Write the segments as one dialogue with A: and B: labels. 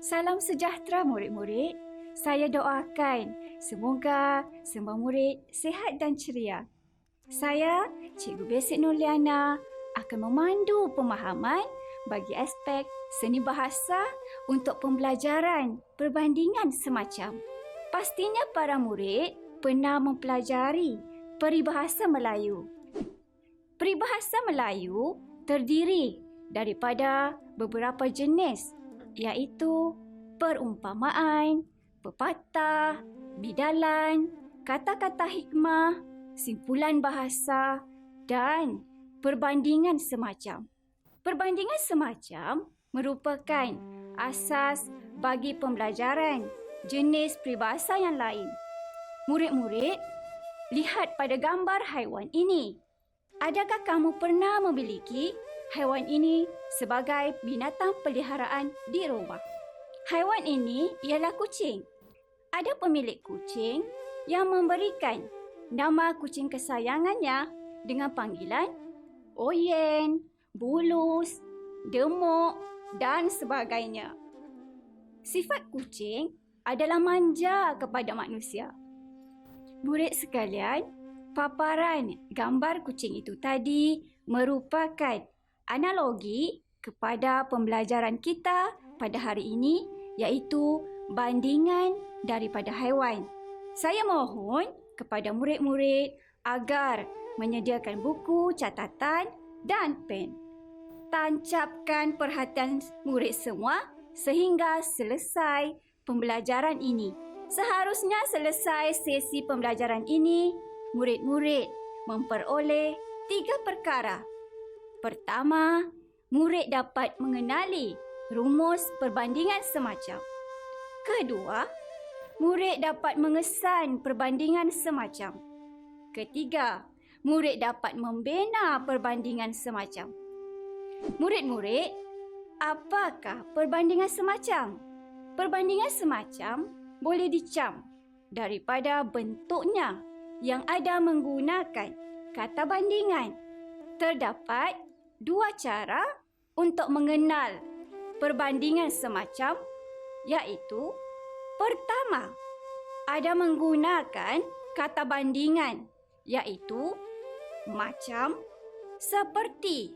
A: Salam sejahtera murid-murid. Saya doakan semoga semua murid sihat dan ceria. Saya, Cikgu Basic Nurliana, akan memandu pemahaman bagi aspek seni bahasa untuk pembelajaran perbandingan semacam. Pastinya para murid pernah mempelajari peribahasa Melayu. Peribahasa Melayu terdiri daripada beberapa jenis, iaitu perumpamaan, pepatah, bidalan, kata-kata hikmah, simpulan bahasa dan perbandingan semacam. Perbandingan semacam merupakan asas bagi pembelajaran jenis peribahasa yang lain. Murid-murid, lihat pada gambar haiwan ini. Adakah kamu pernah memiliki haiwan ini sebagai binatang peliharaan di rumah? Haiwan ini ialah kucing. Ada pemilik kucing yang memberikan nama kucing kesayangannya dengan panggilan Oyen, Bulus, Demok dan sebagainya. Sifat kucing adalah manja kepada manusia. Murid sekalian, paparan gambar kucing itu tadi merupakan analogi kepada pembelajaran kita pada hari ini, iaitu bandingan daripada haiwan. Saya mohon kepada murid-murid agar menyediakan buku, catatan dan pen. Tancapkan perhatian murid semua sehingga selesai pembelajaran ini. Seharusnya selesai sesi pembelajaran ini, murid-murid memperoleh 3 perkara. Pertama, murid dapat mengenali rumus perbandingan semacam. Kedua, murid dapat mengesan perbandingan semacam. Ketiga, murid dapat membina perbandingan semacam. Murid-murid, apakah perbandingan semacam? Perbandingan semacam boleh dicam daripada bentuknya yang ada menggunakan kata bandingan. Terdapat 2 cara untuk mengenal perbandingan semacam, iaitu pertama, ada menggunakan kata bandingan, iaitu macam, seperti,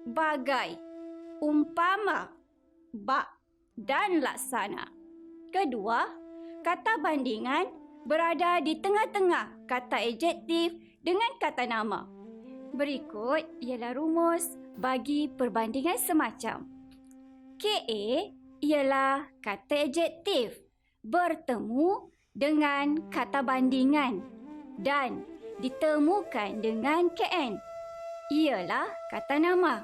A: bagai, umpama, bak dan laksana. Kedua, kata bandingan berada di tengah-tengah kata adjektif dengan kata nama. Berikut ialah rumus bagi perbandingan semacam. KA ialah kata adjektif bertemu dengan kata bandingan dan ditemukan dengan KN ialah kata nama.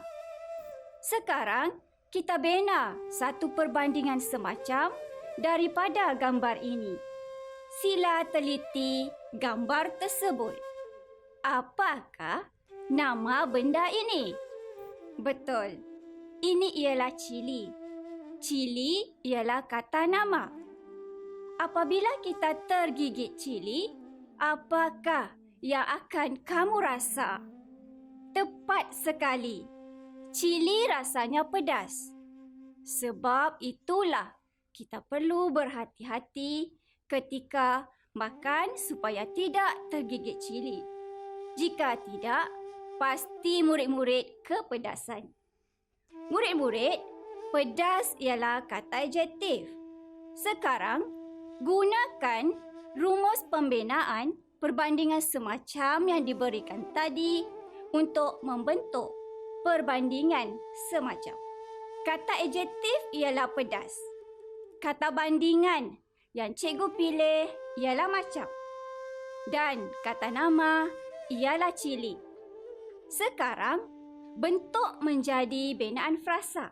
A: Sekarang kita bina satu perbandingan semacam daripada gambar ini. Sila teliti gambar tersebut. Apakah nama benda ini? Betul. Ini ialah cili. Cili ialah kata nama. Apabila kita tergigit cili, apakah yang akan kamu rasa? Tepat sekali. Cili rasanya pedas. Sebab itulah kita perlu berhati-hati ketika makan supaya tidak tergigit cili. Jika tidak, pasti murid-murid kepedasan. Murid-murid, pedas ialah kata adjektif. Sekarang, gunakan rumus pembinaan perbandingan semacam yang diberikan tadi untuk membentuk perbandingan semacam. Kata adjektif ialah pedas. Kata bandingan yang cikgu pilih ialah macam. Dan kata nama ialah cili. Sekarang, bentuk menjadi binaan frasa.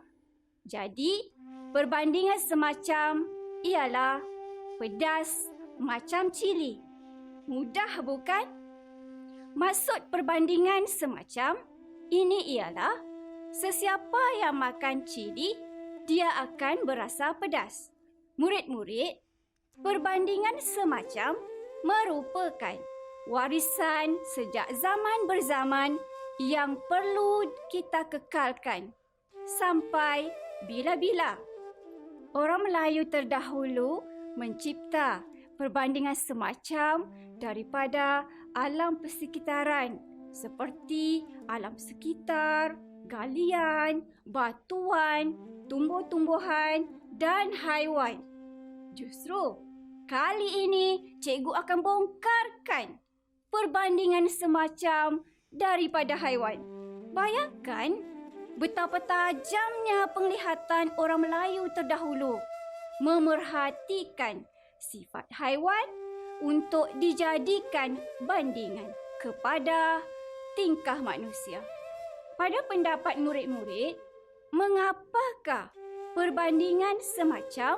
A: Jadi, perbandingan semacam ialah pedas macam cili. Mudah bukan? Maksud perbandingan semacam ini ialah sesiapa yang makan cili, dia akan berasa pedas. Murid-murid, perbandingan semacam merupakan warisan sejak zaman berzaman yang perlu kita kekalkan sampai bila-bila. Orang Melayu terdahulu mencipta perbandingan semacam daripada alam persekitaran seperti alam sekitar, galian, batuan, tumbuh-tumbuhan dan haiwan. Justru kali ini cikgu akan bongkarkan perbandingan semacam daripada haiwan. Bayangkan betapa tajamnya penglihatan orang Melayu terdahulu memerhatikan sifat haiwan untuk dijadikan bandingan kepada tingkah manusia. Pada pendapat murid-murid, mengapakah perbandingan semacam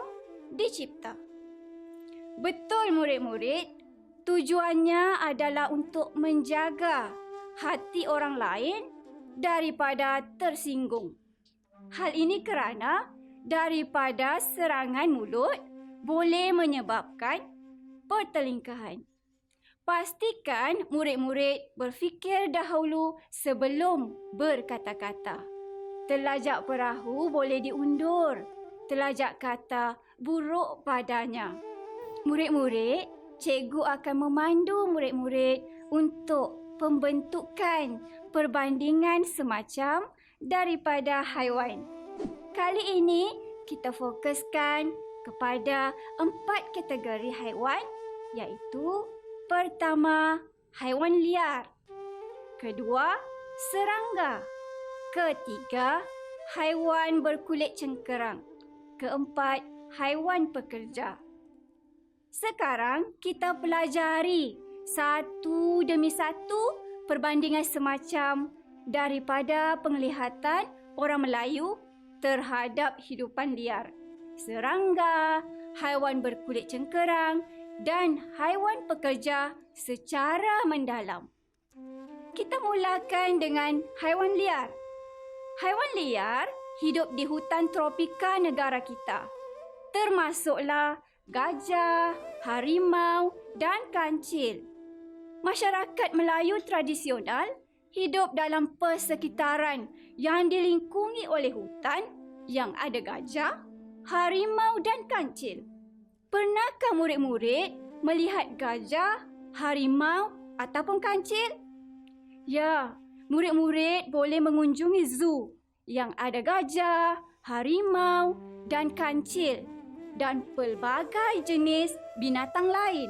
A: dicipta? Betul murid-murid, tujuannya adalah untuk menjaga hati orang lain daripada tersinggung. Hal ini kerana daripada serangan mulut boleh menyebabkan pertelingkahan. Pastikan murid-murid berfikir dahulu sebelum berkata-kata. Telajak perahu boleh diundur, telajak kata buruk padanya. Murid-murid, cikgu akan memandu murid-murid untuk pembentukan perbandingan semacam daripada haiwan. Kali ini kita fokuskan kepada 4 kategori haiwan, iaitu pertama, haiwan liar. Kedua, serangga. Ketiga, haiwan berkulit cengkerang. Keempat, haiwan pekerja. Sekarang kita pelajari satu demi satu perbandingan semacam daripada penglihatan orang Melayu terhadap hidupan liar. Serangga, haiwan berkulit cengkerang dan haiwan pekerja secara mendalam. Kita mulakan dengan haiwan liar. Haiwan liar hidup di hutan tropika negara kita. Termasuklah gajah, harimau dan kancil. Masyarakat Melayu tradisional hidup dalam persekitaran yang dilingkungi oleh hutan yang ada gajah, harimau dan kancil. Pernahkah murid-murid melihat gajah, harimau ataupun kancil? Ya, murid-murid boleh mengunjungi zoo yang ada gajah, harimau dan kancil dan pelbagai jenis binatang lain.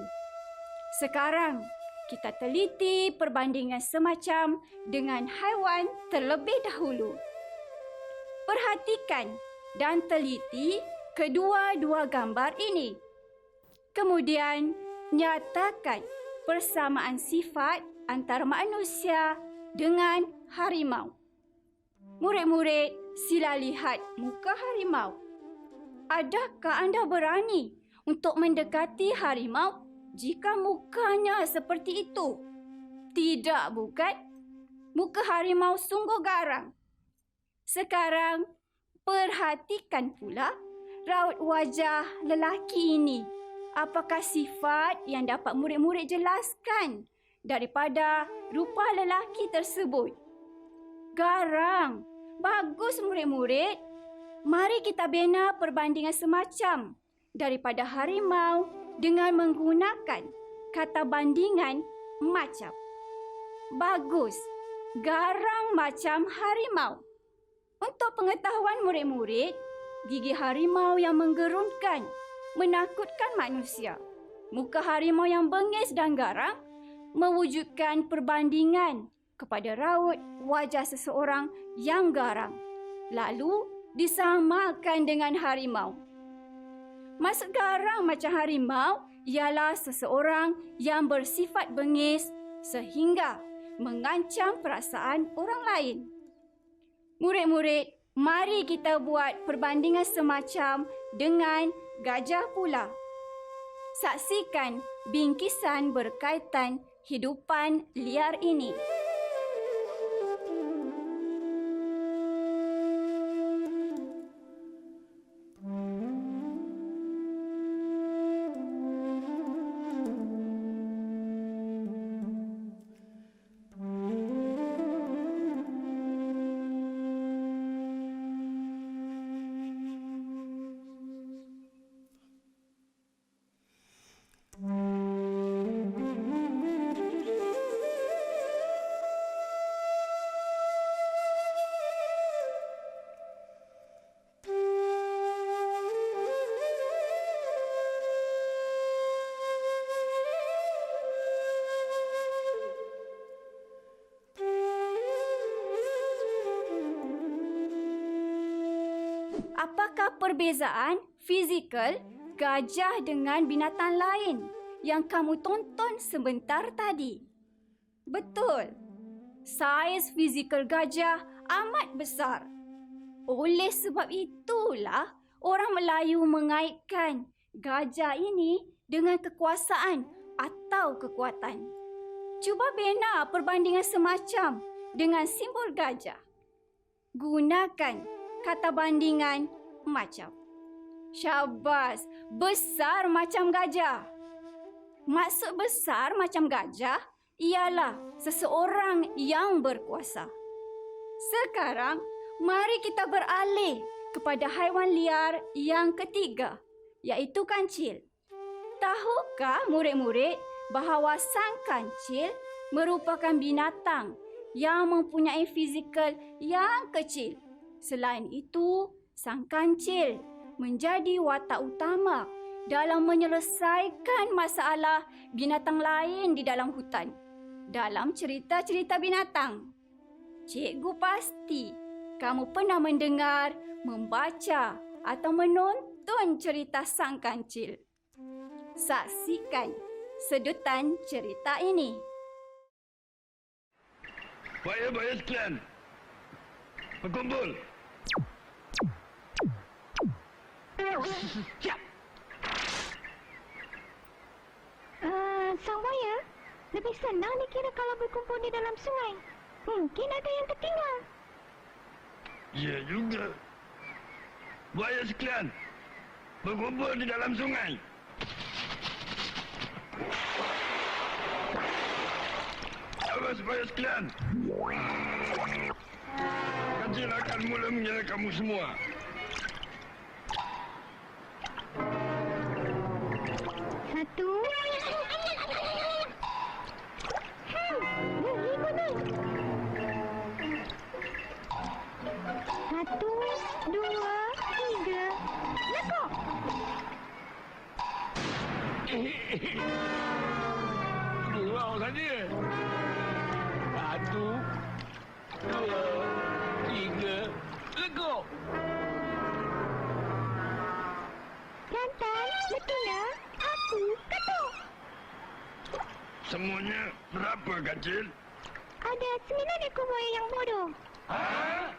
A: Sekarang, kita teliti perbandingan semacam dengan haiwan terlebih dahulu. Perhatikan dan teliti kedua-dua gambar ini. Kemudian, nyatakan persamaan sifat antara manusia dengan harimau. Murid-murid, sila lihat muka harimau. Adakah anda berani untuk mendekati harimau jika mukanya seperti itu? Tidak, bukan? Muka harimau sungguh garang. Sekarang, perhatikan pula raut wajah lelaki ini. Apakah sifat yang dapat murid-murid jelaskan daripada rupa lelaki tersebut? Garang. Bagus murid-murid. Mari kita bina perbandingan semacam daripada harimau dengan menggunakan kata bandingan macam. Bagus. Garang macam harimau. Untuk pengetahuan murid-murid, gigi harimau yang menggerunkan menakutkan manusia. Muka harimau yang bengis dan garang mewujudkan perbandingan kepada raut wajah seseorang yang garang. Lalu disamakan dengan harimau. Maksud garang macam harimau ialah seseorang yang bersifat bengis sehingga mengancam perasaan orang lain. Murid-murid, mari kita buat perbandingan semacam dengan gajah pula. Saksikan bingkisan berkaitan hidupan liar ini. Apakah perbezaan fizikal gajah dengan binatang lain yang kamu tonton sebentar tadi? Betul. Saiz fizikal gajah amat besar. Oleh sebab itulah orang Melayu mengaitkan gajah ini dengan kekuasaan atau kekuatan. Cuba bina perbandingan semacam dengan simbol gajah. Gunakan kata bandingan macam. Syabas, besar macam gajah. Maksud besar macam gajah ialah seseorang yang berkuasa. Sekarang, mari kita beralih kepada haiwan liar yang ketiga, iaitu kancil. Tahukah murid-murid bahawa sang kancil merupakan binatang yang mempunyai fizikal yang kecil? Selain itu, sang kancil menjadi watak utama dalam menyelesaikan masalah binatang lain di dalam hutan. Dalam cerita-cerita binatang, cikgu pasti kamu pernah mendengar, membaca atau menonton cerita sang kancil. Saksikan sedutan cerita ini.
B: Buaya-buaya sekalian, berkumpul.
C: Sang buaya, lebih senang dikira kalau berkumpul di dalam sungai. Mungkin ada yang tertinggal.
B: Ya juga. Buaya sekalian, berkumpul di dalam sungai. Awas buaya sekalian. Kancil akan mula menyerang kamu semua.
C: Satu. Gigi kuning. Satu, dua, tiga. Lekuk.
B: Gurau saja. Satu, dua, tiga, lekuk.
C: Jantan, betina, aku ketuk.
B: Semuanya berapa, Kancil?
C: Ada 9 ekor buaya yang bodoh.
B: Ha?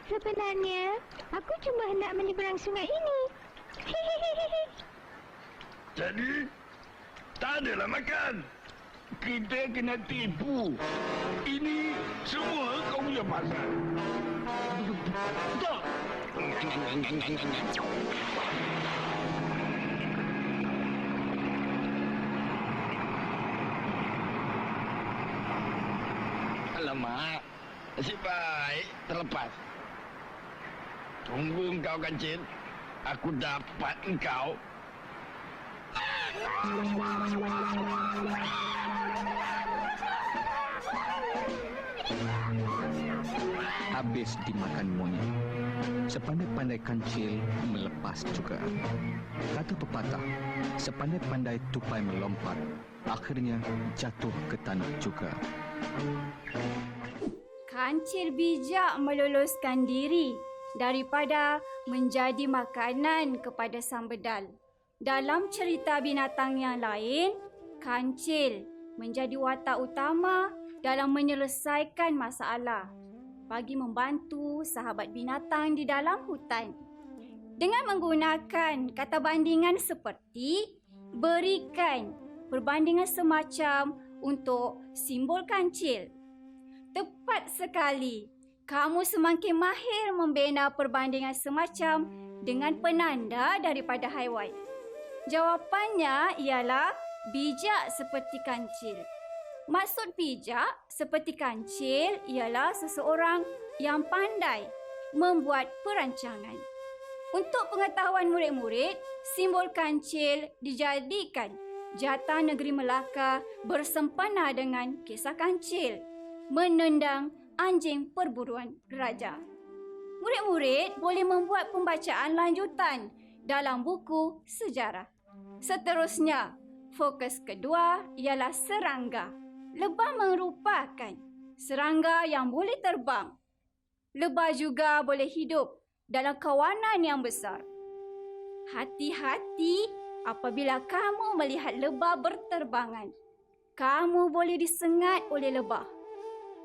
C: Sebenarnya, aku cuma hendak menyeberang sungai ini. Hehehe.
B: Jadi, tak adalah makan. Kita kena tipu. Ini semua kau punya pasal. Tak. Alamak, nasib baik terlepas. Tunggu engkau, Kancil. Aku dapat engkau.
D: Habis dimakan monyet. Sepandai-pandai kancil melepas juga. Kata pepatah, sepandai-pandai tupai melompat, akhirnya jatuh ke tanah juga.
A: Kancil bijak meloloskan diri daripada menjadi makanan kepada sang bedal. Dalam cerita binatang yang lain, kancil menjadi watak utama dalam menyelesaikan masalah bagi membantu sahabat binatang di dalam hutan. Dengan menggunakan kata bandingan seperti berikan perbandingan semacam untuk simbol kancil. Tepat sekali. Kamu semakin mahir membina perbandingan semacam dengan penanda daripada haiwan. Jawapannya ialah bijak seperti kancil. Maksud bijak seperti kancil ialah seseorang yang pandai membuat perancangan. Untuk pengetahuan murid-murid, simbol kancil dijadikan jatah negeri Melaka bersempena dengan kisah kancil menendang anjing perburuan raja. Murid-murid boleh membuat pembacaan lanjutan dalam buku sejarah. Seterusnya, fokus kedua ialah serangga. Lebah merupakan serangga yang boleh terbang. Lebah juga boleh hidup dalam kawanan yang besar. Hati-hati apabila kamu melihat lebah berterbangan. Kamu boleh disengat oleh lebah.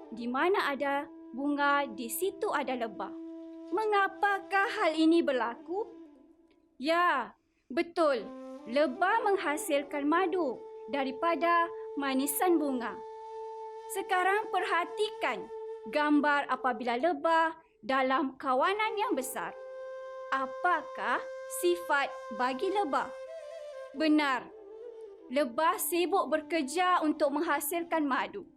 A: Di mana ada bunga, di situ ada lebah. Mengapakah hal ini berlaku? Ya, betul. Lebah menghasilkan madu daripada manisan bunga. Sekarang perhatikan gambar apabila lebah dalam kawanan yang besar. Apakah sifat bagi lebah? Benar, lebah sibuk bekerja untuk menghasilkan madu.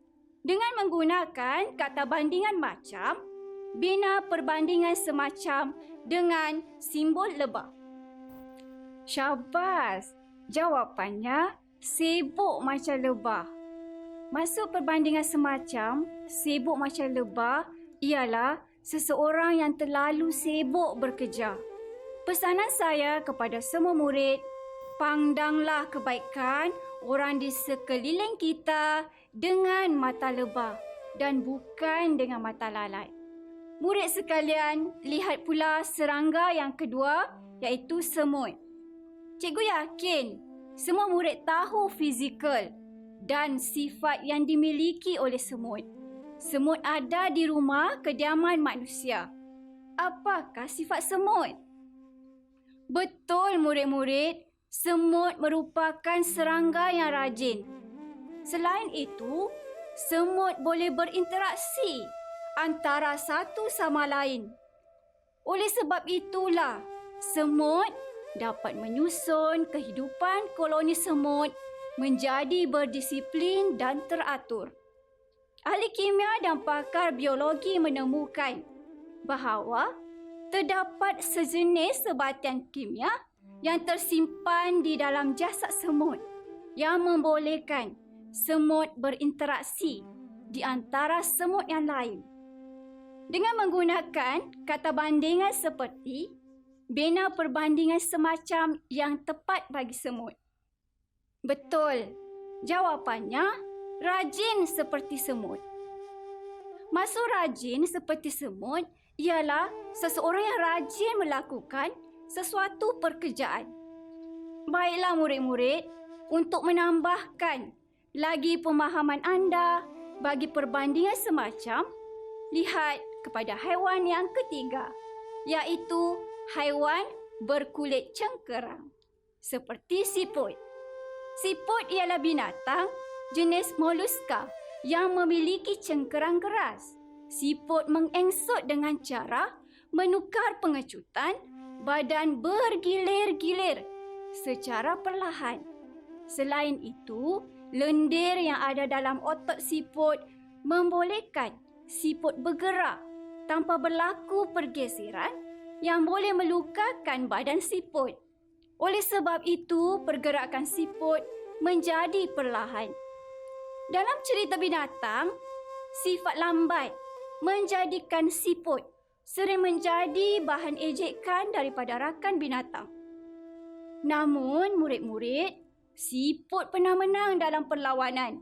A: Dengan menggunakan kata bandingan macam, bina perbandingan semacam dengan simbol lebah. Syabas, jawapannya sibuk macam lebah. Maksud perbandingan semacam sibuk macam lebah ialah seseorang yang terlalu sibuk bekerja. Pesanan saya kepada semua murid, pandanglah kebaikan orang di sekeliling kita dengan mata lebah dan bukan dengan mata lalat. Murid sekalian, lihat pula serangga yang kedua iaitu semut. Cikgu yakin semua murid tahu fizikal dan sifat yang dimiliki oleh semut. Semut ada di rumah kediaman manusia. Apakah sifat semut? Betul murid-murid, semut merupakan serangga yang rajin. Selain itu, semut boleh berinteraksi antara satu sama lain. Oleh sebab itulah, semut dapat menyusun kehidupan koloni semut menjadi berdisiplin dan teratur. Ahli kimia dan pakar biologi menemukan bahawa terdapat sejenis sebatian kimia yang tersimpan di dalam jasad semut yang membolehkan semut berinteraksi di antara semut yang lain. Dengan menggunakan kata bandingan seperti bina perbandingan semacam yang tepat bagi semut. Betul, jawapannya rajin seperti semut. Maksud rajin seperti semut ialah seseorang yang rajin melakukan sesuatu pekerjaan. Baiklah murid-murid, untuk menambahkan lagi pemahaman anda bagi perbandingan semacam, lihat kepada haiwan yang ketiga, iaitu haiwan berkulit cengkerang, seperti siput. Siput ialah binatang jenis moluska yang memiliki cengkerang keras. Siput mengengsot dengan cara menukar pengecutan badan bergilir-gilir secara perlahan. Selain itu, lendir yang ada dalam otot siput membolehkan siput bergerak tanpa berlaku pergeseran yang boleh melukakan badan siput. Oleh sebab itu, pergerakan siput menjadi perlahan. Dalam cerita binatang, sifat lambat menjadikan siput sering menjadi bahan ejekan daripada rakan binatang. Namun, murid-murid, siput pernah menang dalam perlawanan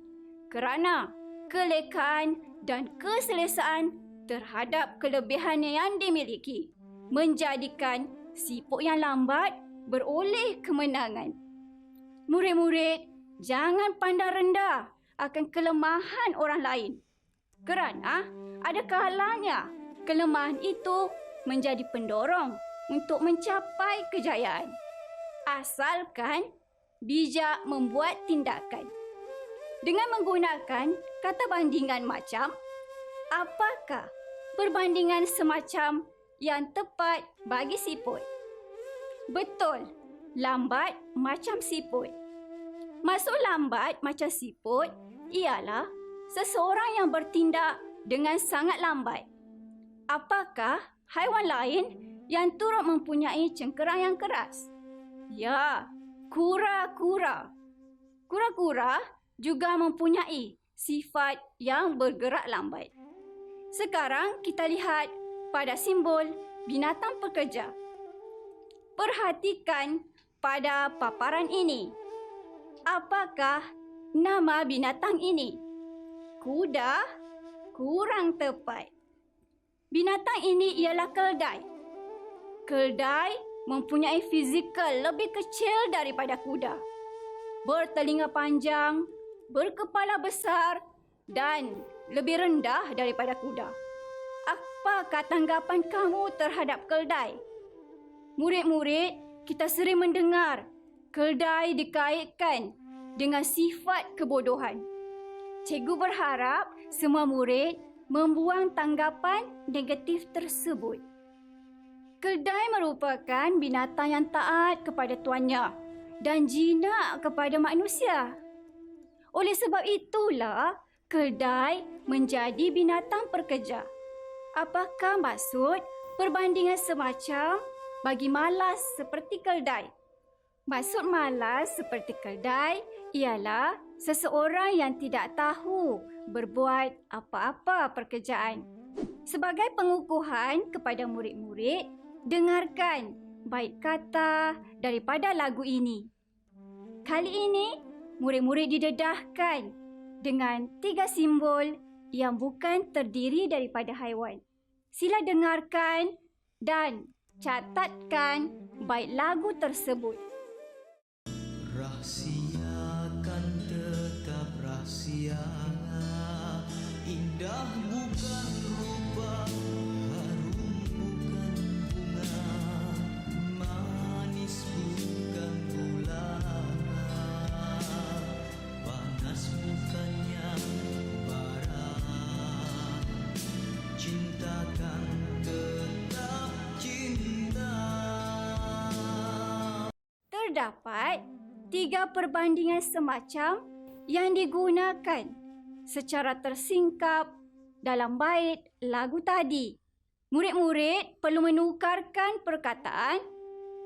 A: kerana kelekaan dan keselesaan terhadap kelebihan yang dimiliki, menjadikan siput yang lambat beroleh kemenangan. Murid-murid, jangan pandang rendah akan kelemahan orang lain, kerana ada kalanya kelemahan itu menjadi pendorong untuk mencapai kejayaan. Asalkan bijak membuat tindakan. Dengan menggunakan kata bandingan macam, apakah perbandingan semacam yang tepat bagi siput? Betul, lambat macam siput. Maksud lambat macam siput ialah seseorang yang bertindak dengan sangat lambat. Apakah haiwan lain yang turut mempunyai cengkerang yang keras? Ya, kura-kura. Kura-kura juga mempunyai sifat yang bergerak lambat. Sekarang kita lihat pada simbol binatang pekerja. Perhatikan pada paparan ini. Apakah nama binatang ini? Kuda? Kurang tepat. Binatang ini ialah keldai. Keldai mempunyai fizikal lebih kecil daripada kuda. Bertelinga panjang, berkepala besar dan lebih rendah daripada kuda. Apakah tanggapan kamu terhadap keldai? Murid-murid, kita sering mendengar keldai dikaitkan dengan sifat kebodohan. Cikgu berharap semua murid membuang tanggapan negatif tersebut. Keldai merupakan binatang yang taat kepada tuannya dan jinak kepada manusia. Oleh sebab itulah, keldai menjadi binatang pekerja. Apakah maksud perbandingan semacam bagi malas seperti keldai? Maksud malas seperti keldai ialah seseorang yang tidak tahu berbuat apa-apa pekerjaan. Sebagai pengukuhan kepada murid-murid, dengarkan bait kata daripada lagu ini. Kali ini, murid-murid didedahkan dengan 3 simbol yang bukan terdiri daripada haiwan. Sila dengarkan dan catatkan bait lagu tersebut.
E: Rahsia kan tetap rahsia, indah bukan rupa, harum bukan bunga, manis bukan gula, panas bukannya bara, cinta kan tetap cinta.
A: Terdapat 3 perbandingan semacam yang digunakan secara tersingkap dalam bait lagu tadi. Murid-murid perlu menukarkan perkataan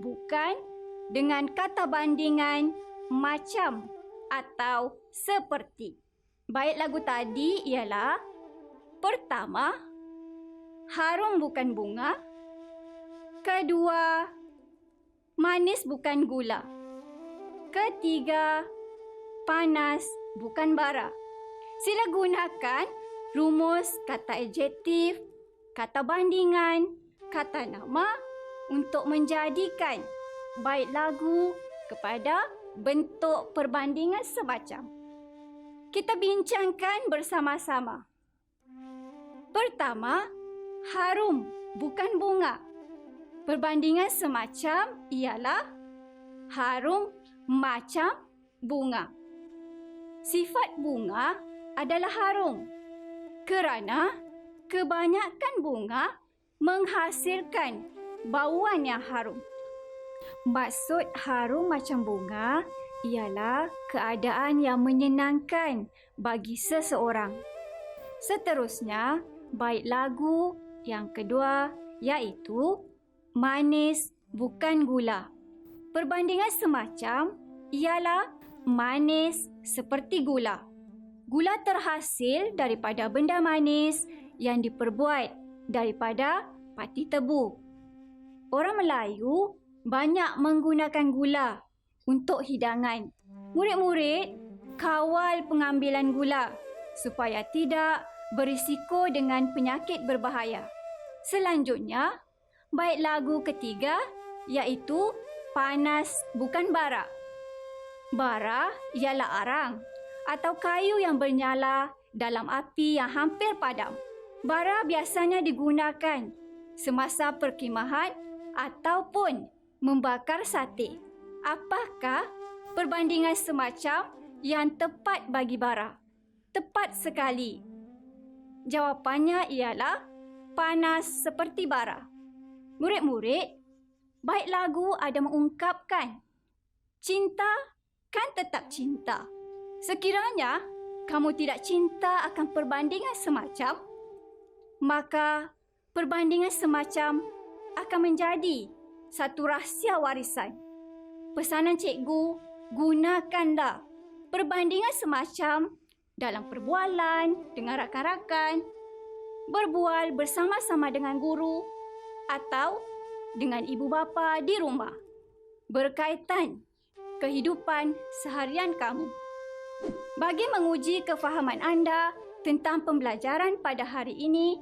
A: bukan dengan kata bandingan macam atau seperti. Bait lagu tadi ialah: pertama, harum bukan bunga. Kedua, manis bukan gula. Ketiga, panas bukan bara. Sila gunakan rumus kata adjektif, kata bandingan, kata nama untuk menjadikan bait lagu kepada bentuk perbandingan semacam. Kita bincangkan bersama-sama. Pertama, harum bukan bunga. Perbandingan semacam ialah harum macam bunga. Sifat bunga adalah harum kerana kebanyakan bunga menghasilkan bauan yang harum. Maksud harum macam bunga ialah keadaan yang menyenangkan bagi seseorang. Seterusnya, bait lagu yang kedua iaitu manis bukan gula. Perbandingan semacam ialah manis seperti gula. Gula terhasil daripada benda manis yang diperbuat daripada pati tebu. Orang Melayu banyak menggunakan gula untuk hidangan. Murid-murid, kawal pengambilan gula supaya tidak berisiko dengan penyakit berbahaya. Selanjutnya, bait lagu ketiga iaitu panas bukan bara. Bara ialah arang atau kayu yang bernyala dalam api yang hampir padam. Bara biasanya digunakan semasa perkhemahan ataupun membakar sate. Apakah perbandingan semacam yang tepat bagi bara? Tepat sekali. Jawapannya ialah panas seperti bara. Murid-murid, bait lagu ada mengungkapkan cinta kan tetap cinta. Sekiranya kamu tidak cinta akan perbandingan semacam, maka perbandingan semacam akan menjadi satu rahsia warisan. Pesanan cikgu, gunakanlah perbandingan semacam dalam perbualan dengan rakan-rakan, berbual bersama-sama dengan guru atau dengan ibu bapa di rumah, berkaitan kehidupan seharian kamu. Bagi menguji kefahaman anda tentang pembelajaran pada hari ini,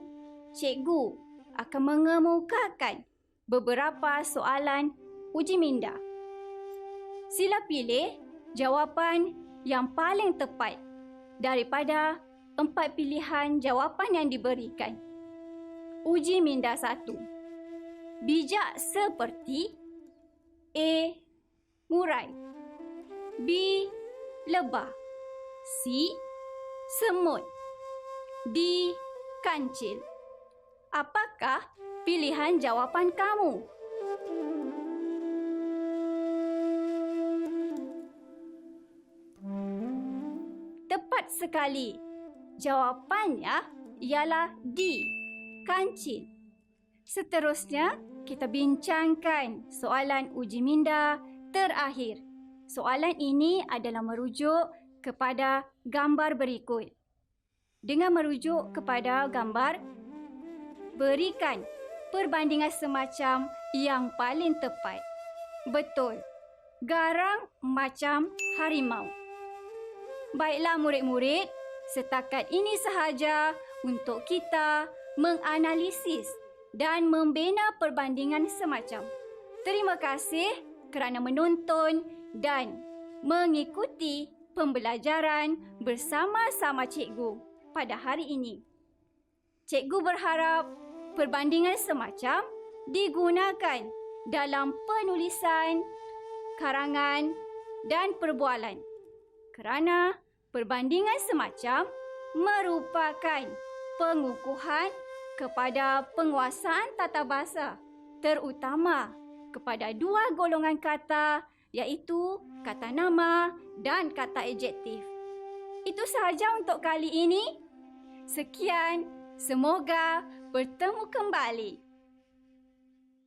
A: cikgu akan mengemukakan beberapa soalan uji minda. Sila pilih jawapan yang paling tepat daripada 4 pilihan jawapan yang diberikan. Uji minda 1. Bijak seperti A. Murai, B. Lebah, C. Semut, D. Kancil. Apakah pilihan jawapan kamu? Tepat sekali. Jawapannya ialah D. Kancil. Seterusnya, kita bincangkan soalan uji minda terakhir. Soalan ini adalah merujuk kepada gambar berikut. Dengan merujuk kepada gambar, berikan perbandingan semacam yang paling tepat. Betul, garang macam harimau. Baiklah murid-murid, setakat ini sahaja untuk kita menganalisis dan membina perbandingan semacam. Terima kasih kerana menonton dan mengikuti pembelajaran bersama-sama cikgu pada hari ini. Cikgu berharap perbandingan semacam digunakan dalam penulisan, karangan dan perbualan kerana perbandingan semacam merupakan pengukuhan kepada penguasaan tata bahasa, terutama kepada 2 golongan kata, iaitu kata nama dan kata adjektif. Itu sahaja untuk kali ini. Sekian, semoga bertemu kembali.